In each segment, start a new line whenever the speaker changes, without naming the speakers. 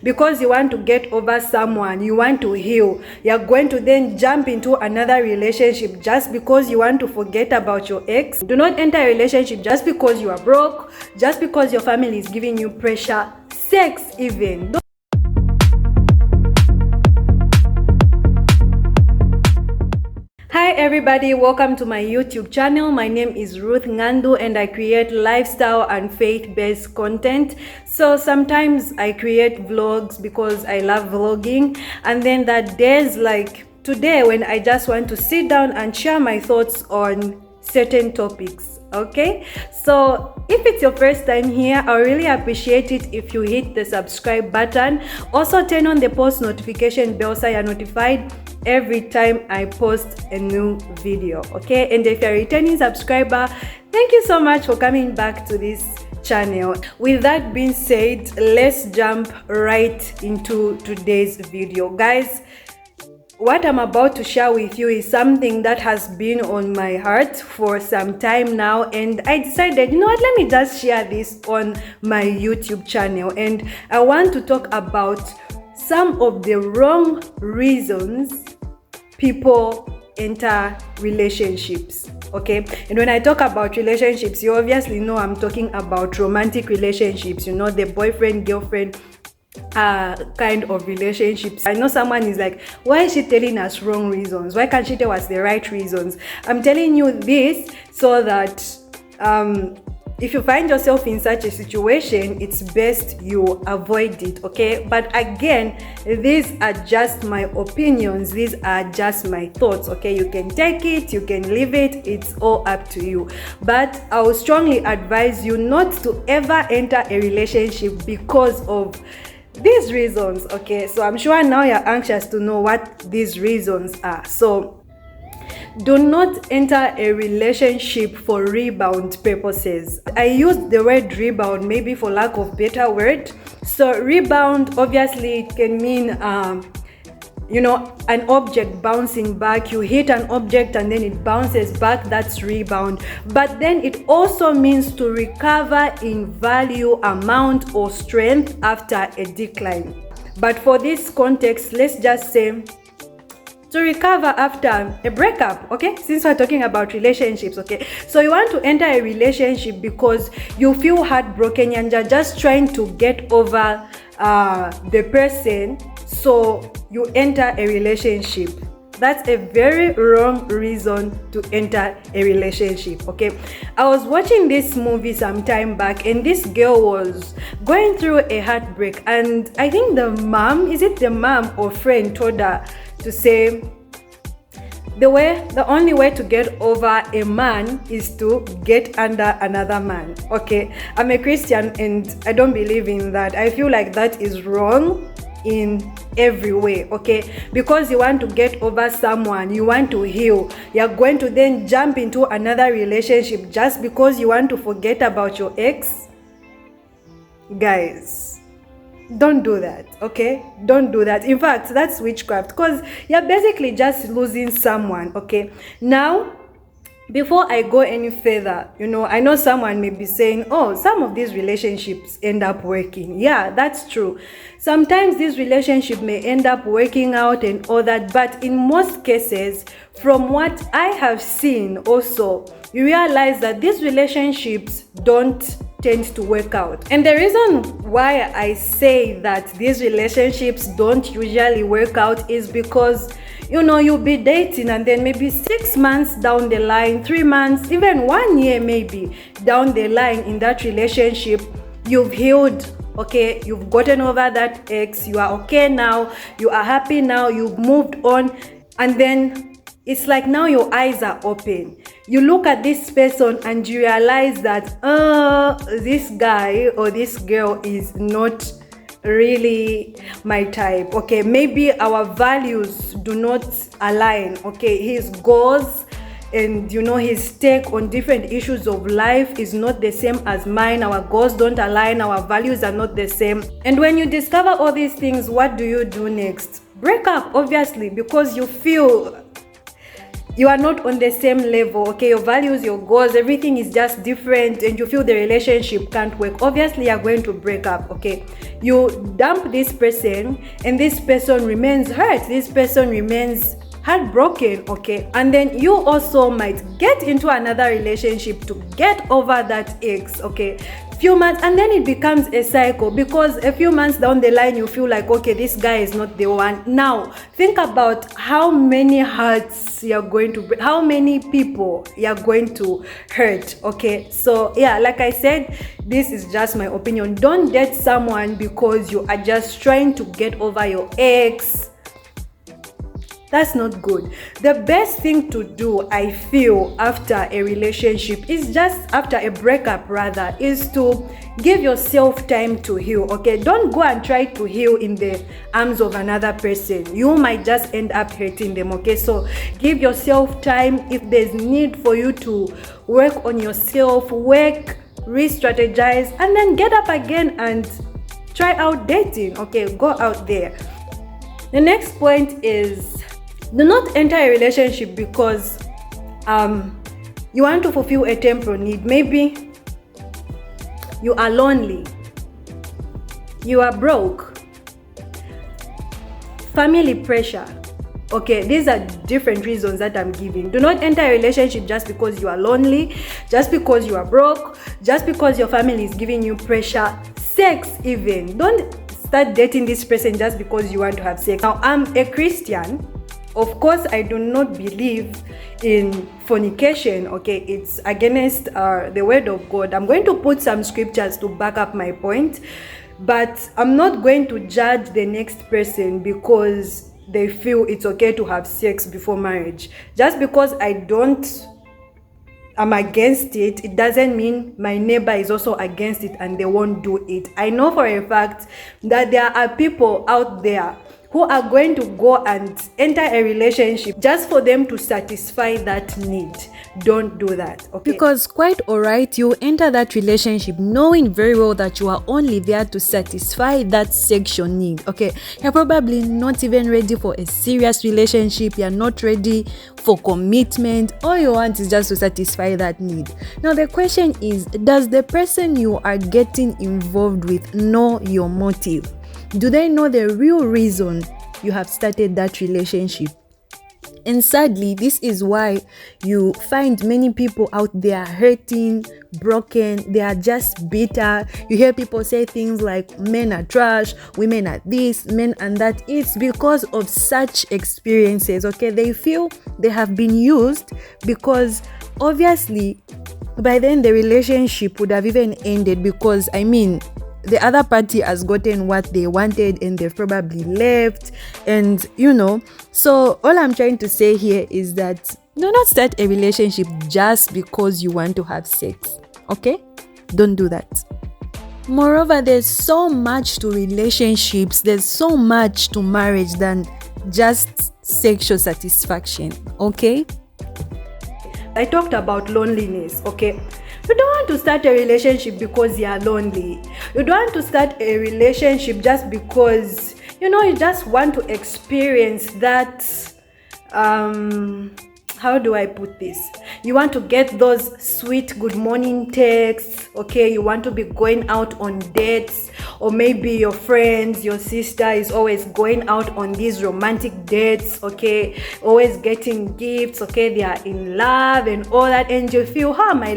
because you want to get over someone, you want to heal, you're going to then jump into another relationship just because you want to forget about your ex. Do not enter a relationship just because you are broke, just because your family is giving you pressure, sex even. Hi everybody, welcome to my YouTube channel. My name is Ruth Ngandu and I create lifestyle and faith-based content. So sometimes I create vlogs because I love vlogging, and then that days like today when I just want to sit down and share my thoughts on certain topics. Okay, so if it's your first time here, I really appreciate it if you hit the subscribe button. Also turn on the post notification bell so you're notified every time I post a new video. Okay, and if you're a returning subscriber, thank you so much for coming back to this channel. With that being said, let's jump right into today's video. Guys, what I'm about to share with you is something that has been on my heart for some time now, and I decided, you know what, let me just share this on my YouTube channel. And I want to talk about some of the wrong reasons people enter relationships. Okay, and when I talk about relationships, you obviously know I'm talking about romantic relationships, you know, the boyfriend girlfriend kind of relationships. I know someone is like, why is she telling us wrong reasons? Why can't she tell us the right reasons? I'm telling you this so that if you find yourself in such a situation, it's best you avoid it. Okay, but again, these are just my opinions, these are just my thoughts. Okay, you can take it, you can leave it, it's all up to you. But I would strongly advise you not to ever enter a relationship because of these reasons. Okay, so I'm sure now you're anxious to know what these reasons are. So do not enter a relationship for rebound purposes. I use the word rebound maybe for lack of better word. So rebound obviously can mean you know, an object bouncing back. You hit an object and then it bounces back, that's rebound. But then it also means to recover in value, amount, or strength after a decline. But for this context, let's just say to recover after a breakup. Okay, since we're talking about relationships. Okay, so you want to enter a relationship because you feel heartbroken and you're just trying to get over the person, so you enter a relationship. That's a very wrong reason to enter a relationship. Okay, I was watching this movie some time back and this girl was going through a heartbreak, and I think the mom, is it the mom or friend, told her to say the only way to get over a man is to get under another man. Okay, I'm a Christian and I don't believe in that. I feel like that is wrong in every way. Okay, because you want to get over someone, you want to heal, you're going to then jump into another relationship just because you want to forget about your ex. Guys, don't do that. Okay, don't do that. In fact, that's witchcraft, because you're basically just losing someone. Okay, now before I go any further, you know, I know someone may be saying, oh, some of these relationships end up working. Yeah, that's true. Sometimes this relationship may end up working out and all that, but in most cases, from what I have seen also, you realize that these relationships don't tend to work out. And the reason why I say that these relationships don't usually work out is because, you know, you'll be dating and then maybe 6 months down the line, 3 months, even 1 year maybe down the line in that relationship, you've healed. Okay, you've gotten over that ex, you are okay now, you are happy now, you've moved on, and then it's like now your eyes are open. You look at this person and you realize that this guy or this girl is not really my type. Okay, maybe our values do not align. Okay, his goals and, you know, his take on different issues of life is not the same as mine. Our goals don't align, our values are not the same. And when you discover all these things, what do you do next? Break up, obviously, because you feel you are not on the same level, okay? Your values, your goals, everything is just different, and you feel the relationship can't work. Obviously, you're going to break up, okay? You dump this person, and this person remains hurt. This person remains heartbroken, okay? And then you also might get into another relationship to get over that ex, okay? Few months, and then it becomes a cycle, because a few months down the line you feel like, okay, this guy is not the one. Now think about how many hearts you're going to break, how many people you're going to hurt, okay? So yeah, like I said, this is just my opinion. Don't date someone because you are just trying to get over your ex. That's not good. The best thing to do, I feel, after a relationship is just after a breakup rather, is to give yourself time to heal, okay? Don't go and try to heal in the arms of another person. You might just end up hurting them, okay? So give yourself time. If there's need for you to work on yourself, re-strategize, and then get up again and try out dating, okay? Go out there. The next point is, do not enter a relationship because you want to fulfill a temporal need. Maybe you are lonely, you are broke, family pressure. Okay, these are different reasons that I'm giving. Do not enter a relationship just because you are lonely, just because you are broke, just because your family is giving you pressure. Sex even. Don't start dating this person just because you want to have sex. Now, I'm a Christian. Of course, I do not believe in fornication, okay? It's against the word of God. I'm going to put some scriptures to back up my point, but I'm not going to judge the next person because they feel it's okay to have sex before marriage. Just because I'm against it, it doesn't mean my neighbor is also against it and they won't do it. I know for a fact that there are people out there who are going to go and enter a relationship just for them to satisfy that need. Don't do that, okay? Because quite alright, you enter that relationship knowing very well that you are only there to satisfy that sexual need, okay? You're probably not even ready for a serious relationship. You're not ready for commitment. All you want is just to satisfy that need. Now the question is, does the person you are getting involved with know your motive? Do they know the real reason you have started that relationship? And sadly, this is why you find many people out there hurting, broken. They are just bitter. You hear people say things like men are trash, women are this, men and that. It's because of such experiences, okay? They feel they have been used, because obviously by then the relationship would have even ended, because the other party has gotten what they wanted and they've probably left, and so all I'm trying to say here is that do not start a relationship just because you want to have sex, okay? Don't do that. Moreover, there's so much to relationships, there's so much to marriage than just sexual satisfaction, okay? I talked about loneliness, okay? You don't want to start a relationship because you are lonely. You don't want to start a relationship just because, you just want to experience that, how do I put this? You want to get those sweet good morning texts, okay? You want to be going out on dates, or maybe your friends, your sister is always going out on these romantic dates, okay? Always getting gifts, okay? They are in love and all that, and you feel, my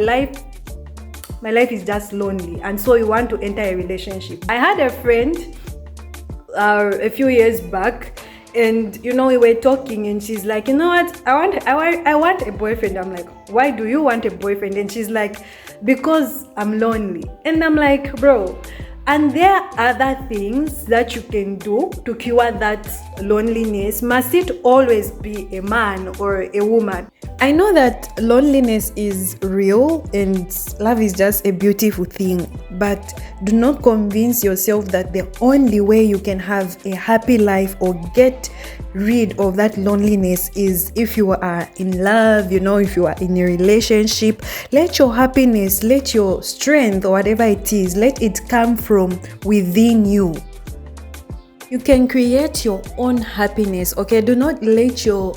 life is just lonely, and so you want to enter a relationship. I had a friend a few years back, and we were talking, and she's like, you know what, I want a boyfriend. I'm like, why do you want a boyfriend? And she's like, because I'm lonely. And I'm like, bro, and there are other things that you can do to cure that loneliness. Must it always be a man or a woman? I know that loneliness is real and love is just a beautiful thing, but do not convince yourself that the only way you can have a happy life or get rid of that loneliness is if you are in love, if you are in a relationship. Let your happiness, let your strength, or whatever it is, let it come from within you. You can create your own happiness, okay? Do not let your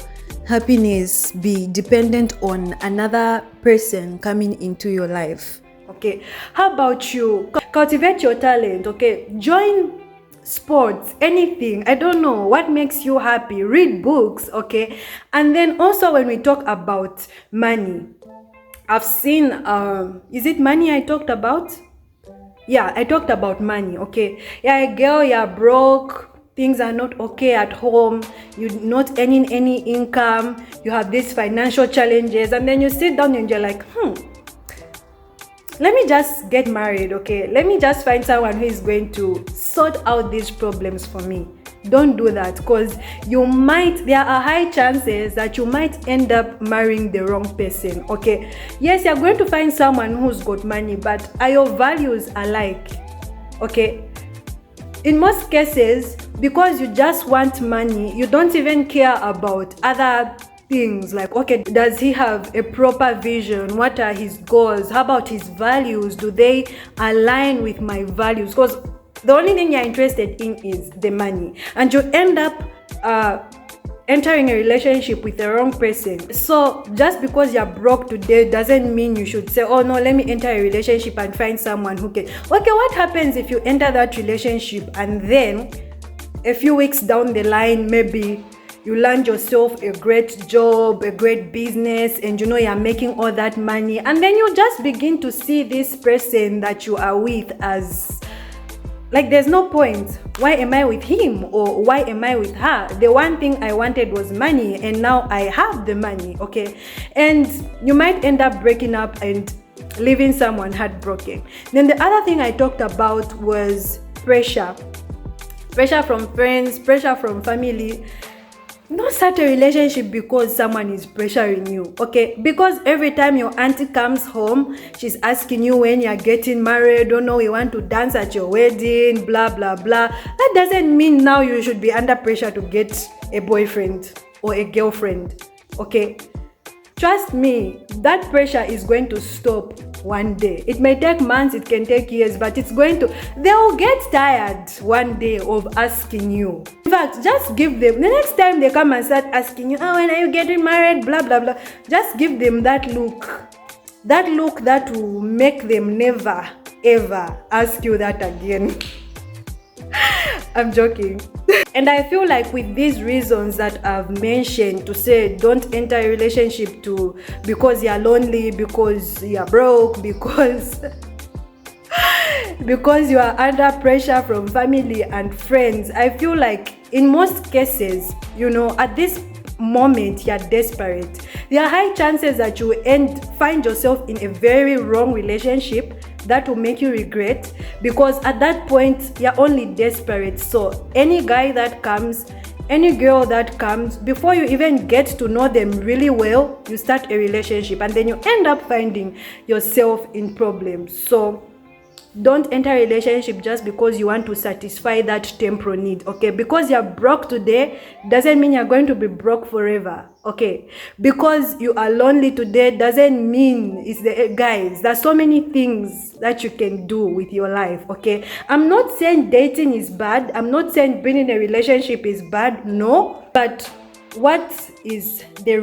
happiness be dependent on another person coming into your life. Okay, how about you? Cultivate your talent. Okay, join sports, anything. I don't know what makes you happy. Read books. Okay, and then also when we talk about money, I've seen is it money I talked about? Yeah, I talked about money. Okay, yeah, girl, you're broke, things are not okay at home, you're not earning any income, you have these financial challenges, and then you sit down and you're like, let me just get married. Okay, let me just find someone who is going to sort out these problems for me. Don't do that, because there are high chances that you might end up marrying the wrong person. Okay, yes, you're going to find someone who's got money, but are your values alike? Okay, in most cases, because you just want money, you don't even care about other things like, okay, does he have a proper vision? What are his goals? How about his values? Do they align with my values? Because the only thing you're interested in is the money, and you end up entering a relationship with the wrong person. So just because you're broke today doesn't mean you should say, oh no, let me enter a relationship and find someone who can. Okay, what happens if you enter that relationship and then a few weeks down the line, maybe you land yourself a great job, a great business, and you know you're making all that money, and then you just begin to see this person that you are with as like, there's no point. Why am I with him, or why am I with her? The one thing I wanted was money, and now I have the money. Okay, and you might end up breaking up and leaving someone heartbroken. Then the other thing I talked about was pressure from friends, pressure from family. Don't start a relationship because someone is pressuring you. Okay, because every time your auntie comes home, she's asking you when you're getting married. Don't know, you want to dance at your wedding, blah blah blah. That doesn't mean now you should be under pressure to get a boyfriend or a girlfriend. Okay, trust me, that pressure is going to stop one day. It may take months, it can take years, but they will get tired one day of asking you. In fact, just give them, the next time they come and start asking you, when are you getting married, blah blah blah, just give them that look that will make them never ever ask you that again. I'm joking. And I feel like with these reasons that I've mentioned, to say don't enter a relationship because you're lonely, because you're broke, because you are under pressure from family and friends, I feel like in most cases, at this moment you're desperate. There are high chances that you find yourself in a very wrong relationship that will make you regret, because at that point you're only desperate. So any guy that comes, any girl that comes, before you even get to know them really well, you start a relationship, and then you end up finding yourself in problems. So don't enter a relationship just because you want to satisfy that temporal need. Okay, because you're broke today doesn't mean you're going to be broke forever. Okay, because you are lonely today doesn't mean guys, there's so many things that you can do with your life. Okay, I'm not saying dating is bad, I'm not saying being in a relationship is bad, no, but what is the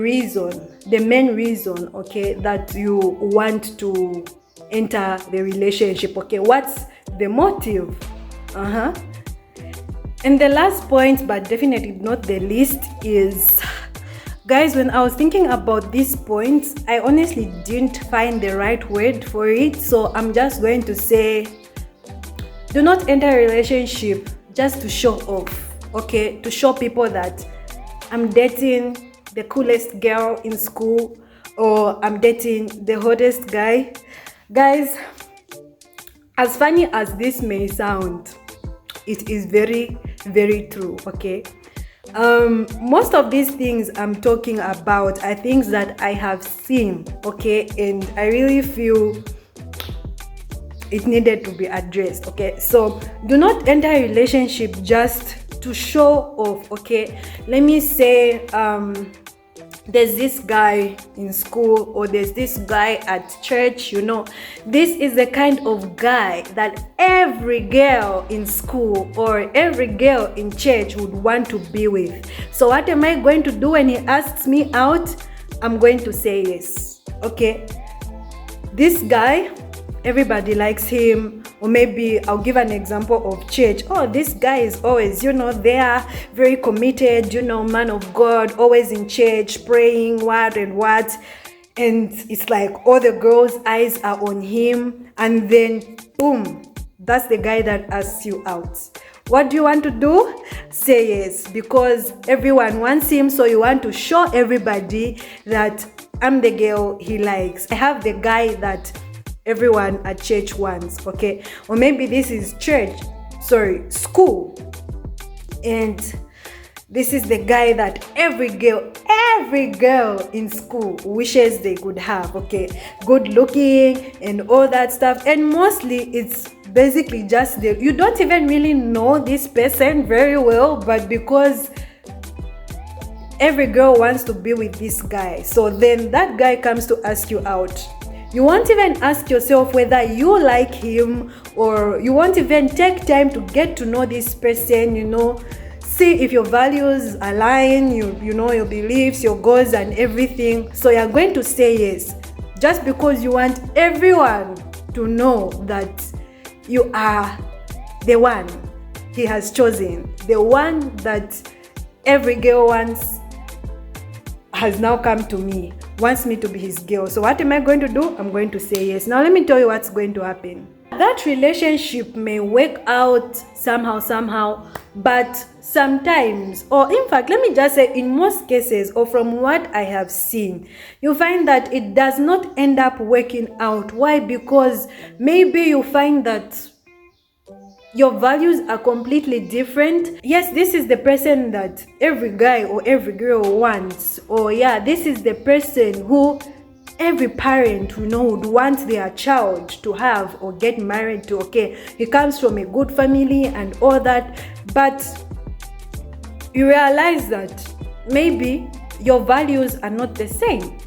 main reason, okay, that you want to enter the relationship? Okay, what's the motive? And the last point, but definitely not the least, is, guys, when I was thinking about these points, I honestly didn't find the right word for it, so I'm just going to say, do not enter a relationship just to show off. Okay, to show people that I'm dating the coolest girl in school, or I'm dating the hottest guy. Guys, as funny as this may sound, it is very, very true. Okay, most of these things I'm talking about are things that I have seen. Okay, and I really feel it needed to be addressed. Okay, so do not enter a relationship just to show off. Okay, let me say there's this guy in school or there's this guy at church, this is the kind of guy that every girl in school or every girl in church would want to be with. So what am I going to do when he asks me out? I'm going to say yes. Okay, this guy, everybody likes him. Or maybe I'll give an example of church. Oh, this guy is always, there, very committed, man of God, always in church, praying, what and what. And it's like all the girls' eyes are on him. And then, boom, that's the guy that asks you out. What do you want to do? Say yes, because everyone wants him. So you want to show everybody that I'm the girl he likes. I have the guy that everyone at church wants, okay? Or maybe this is school, and this is the guy that every girl in school wishes they could have, okay? Good looking and all that stuff. And mostly it's basically just you don't even really know this person very well, but because every girl wants to be with this guy, so then that guy comes to ask you out. You won't even ask yourself whether you like him, or you won't even take time to get to know this person, see if your values align, your beliefs, your goals and everything. So you're going to say yes just because you want everyone to know that you are the one he has chosen, the one that every girl wants, has now come to me, wants me to be his girl. So what am I going to do? I'm going to say yes. Now let me tell you what's going to happen. That relationship may work out somehow, but sometimes, or in fact, let me just say in most cases, or from what I have seen, you find that it does not end up working out. Why? Because maybe you find that your values are completely different. Yes, this is the person that every guy or every girl wants. Or yeah, this is the person who every parent would want their child to have or get married to. Okay, he comes from a good family and all that, but you realize that maybe your values are not the same.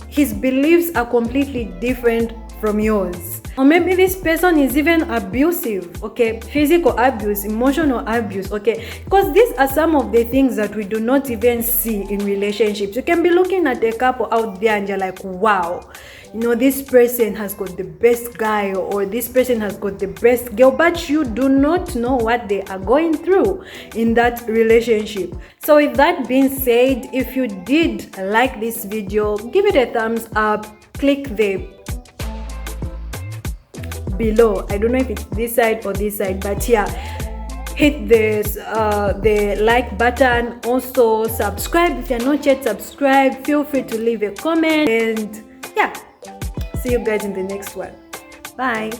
His beliefs are completely different from yours. Or maybe this person is even abusive, okay? Physical abuse, emotional abuse, okay? Because these are some of the things that we do not even see in relationships. You can be looking at a couple out there and you're like, wow, this person has got the best guy, or this person has got the best girl, but you do not know what they are going through in that relationship. So with that being said, if you did like this video, give it a thumbs up, click the below, I don't know if it's this side or this side, but yeah, hit the like button. Also subscribe if you're not yet subscribed. Feel free to leave a comment, and yeah, see you guys in the next one. Bye.